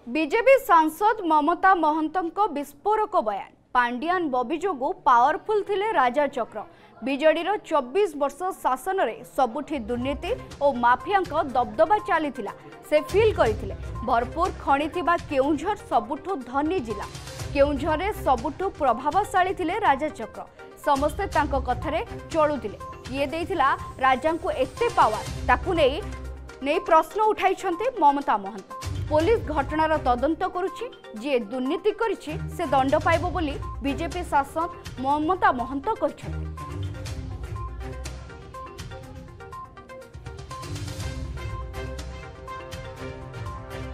BJP सांसद ममता महंतଙ୍କ विस्फोरक बयान पांडियान बबी जोगु पावरफुल थिले राजा चक्र बीजेडीर 24 वर्ष शासन रे सबुठी दुर्नीति और माफिया दबदबा चली से फिल करथिले। भरपूर खणी थिबा केउंझर सबुठु धनी जिला केउंझर रे सबुठु प्रभावशाली थिले राजा चक्र समस्ते तांको कथारे चलुथिले किए देइथिला राजा को एते पावर ताकु नै प्रश्न उठाइछन्ते ममता महंत। पुलिस घटनार तदंत करुछि जे दुर्नीति करिछि से दंड पाइबो बोली बीजेपी शासक ममता महंत कहछन्ते।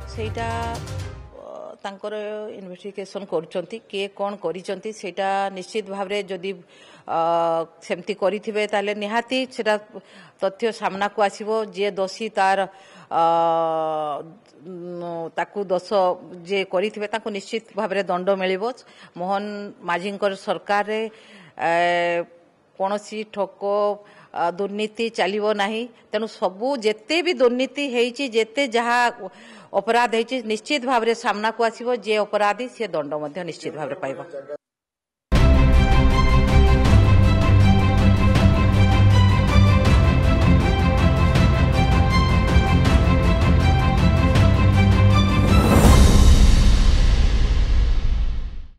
सेटा तांकर इन्वेस्टिगेशन करुचंती के कोन करिचंती सेटा निश्चित भावरे जदि सेमती करिथिबे ताले निहाती सेटा तथ्य सामना को आसीबो जे दोषी तार ताकू दोष जे करिथिबे ताकू निश्चित भावरे दंड मिलिबो। मोहन माझींकर सरकार रे कोनोसी ठोको दुर्नीति चलिबो नाही तेनु सबु जेते भी दुर्नीति हेइची जेते जहा अपराध हेइची निश्चित भावरे सामना को आसीबो जे अपराधी से दंड मध्य निश्चित भावरे पाइबो।